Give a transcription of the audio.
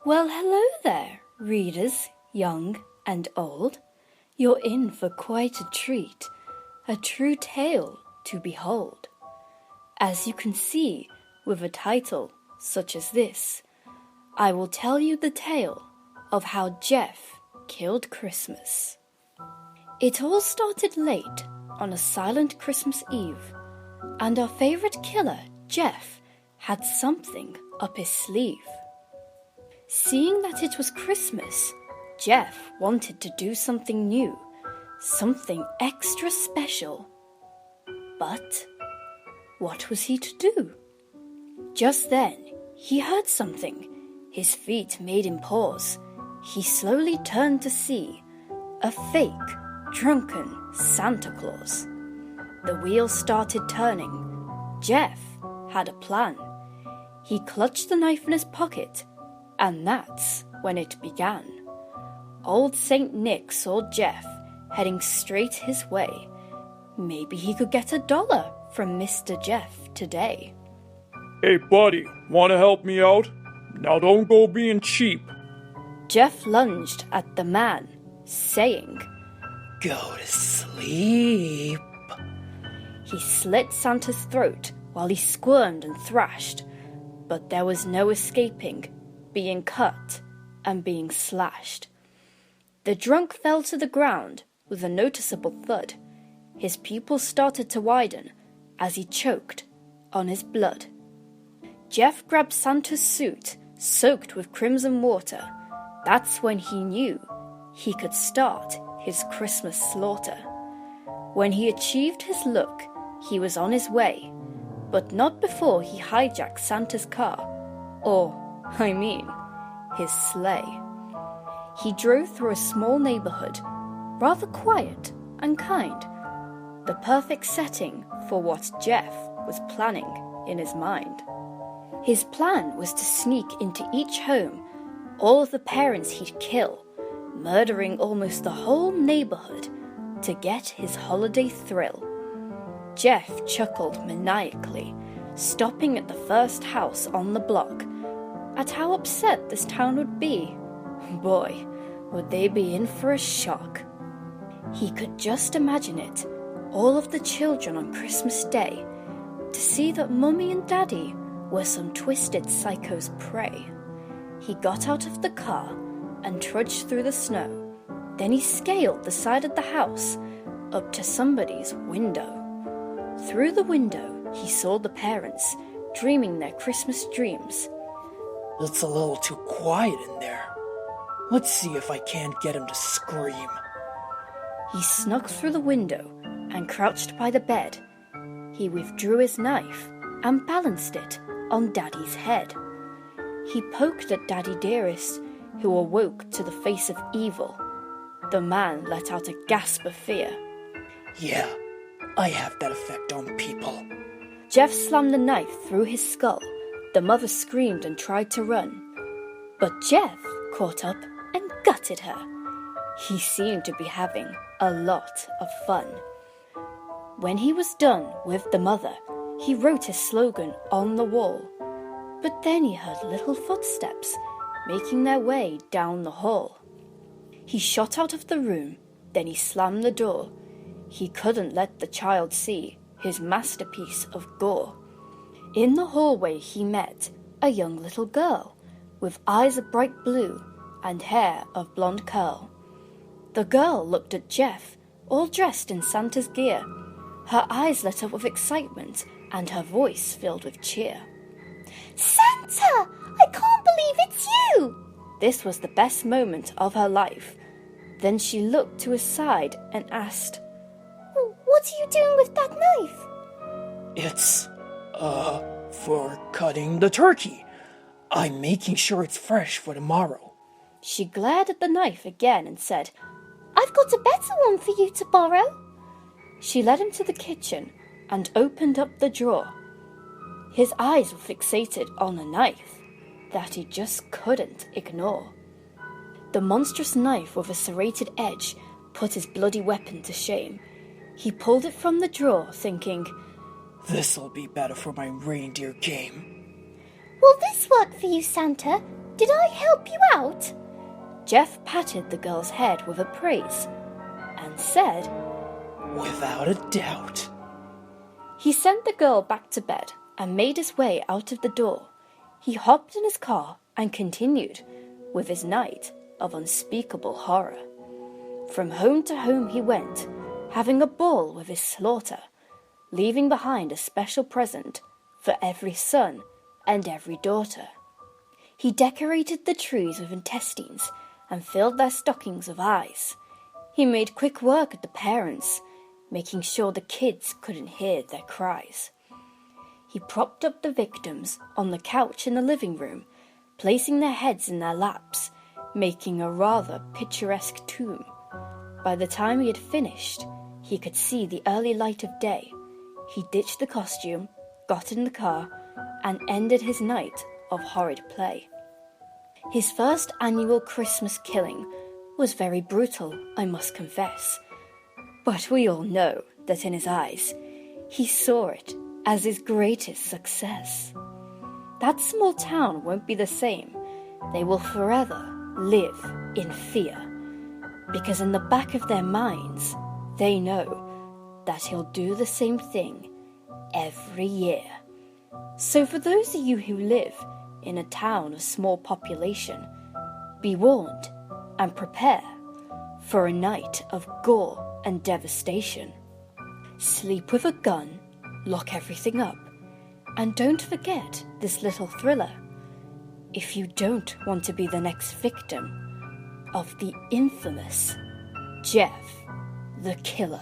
Well, hello there, readers, young and old. You're in for quite a treat, a true tale to behold. As you can see, with a title such as this, I will tell you the tale of how Jeff killed Christmas. It all started late on a silent Christmas Eve, and our favourite killer, Jeff, had something up his sleeve. Seeing that it was Christmas, Jeff wanted to do something new, something extra special. But what was he to do? Just then, he heard something. His feet made him pause. He slowly turned to see a fake, drunken Santa Claus. The wheels started turning. Jeff had a plan. He clutched the knife in his pocket, and that's when it began. Old Saint Nick saw Jeff heading straight his way. Maybe he could get $1 from Mr. Jeff today. Hey buddy, wanna help me out? Now don't go being cheap. Jeff lunged at the man, saying, Go to sleep. He slit Santa's throat while he squirmed and thrashed, but there was no escaping being cut and being slashed. The drunk fell to the ground with a noticeable thud. His pupils started to widen as he choked on his blood. Jeff grabbed Santa's suit, soaked with crimson water. That's when he knew he could start his Christmas slaughter. When he achieved his look, he was on his way, but not before he hijacked Santa's car, his sleigh. He drove through a small neighborhood, rather quiet and kind, the perfect setting for what Jeff was planning in his mind. His plan was to sneak into each home, all of the parents he'd kill, murdering almost the whole neighborhood to get his holiday thrill. Jeff chuckled maniacally, stopping at the first house on the block, at how upset this town would be. Boy, would they be in for a shock. He could just imagine it, all of the children on Christmas Day, to see that Mummy and Daddy were some twisted psycho's prey. He got out of the car and trudged through the snow. Then he scaled the side of the house up to somebody's window. Through the window, he saw the parents dreaming their Christmas dreams. It's a little too quiet in there. Let's see if I can't get him to scream. He snuck through the window and crouched by the bed. He withdrew his knife and balanced it on Daddy's head. He poked at Daddy Dearest, who awoke to the face of evil. The man let out a gasp of fear. Yeah, I have that effect on people. Jeff slammed the knife through his skull. The mother screamed and tried to run, but Jeff caught up and gutted her. He seemed to be having a lot of fun. When he was done with the mother, he wrote his slogan on the wall. But then he heard little footsteps making their way down the hall. He shot out of the room, then he slammed the door. He couldn't let the child see his masterpiece of gore. In the hallway he met a young little girl with eyes of bright blue and hair of blonde curl. The girl looked at Jeff, all dressed in Santa's gear. Her eyes lit up with excitement and her voice filled with cheer. Santa! I can't believe it's you! This was the best moment of her life. Then she looked to his side and asked, What are you doing with that knife? It's, for cutting the turkey. I'm making sure it's fresh for tomorrow. She glared at the knife again and said, I've got a better one for you to borrow. She led him to the kitchen and opened up the drawer. His eyes were fixated on a knife that he just couldn't ignore. The monstrous knife with a serrated edge put his bloody weapon to shame. He pulled it from the drawer, thinking, This'll be better for my reindeer game. Will this work for you, Santa? Did I help you out? Jeff patted the girl's head with appraise and said, Without a doubt. He sent the girl back to bed and made his way out of the door. He hopped in his car and continued with his night of unspeakable horror. From home to home he went, having a ball with his slaughter, leaving behind a special present for every son and every daughter. He decorated the trees with intestines and filled their stockings with eyes. He made quick work of the parents, making sure the kids couldn't hear their cries. He propped up the victims on the couch in the living room, placing their heads in their laps, making a rather picturesque tomb. By the time he had finished, he could see the early light of day. He ditched the costume, got in the car, and ended his night of horrid play. His first annual Christmas killing was very brutal, I must confess. But we all know that in his eyes, he saw it as his greatest success. That small town won't be the same. They will forever live in fear, because in the back of their minds, they know that he'll do the same thing every year. So for those of you who live in a town of small population, be warned and prepare for a night of gore and devastation. Sleep with a gun, lock everything up, and don't forget this little thriller. If you don't want to be the next victim of the infamous Jeff the Killer.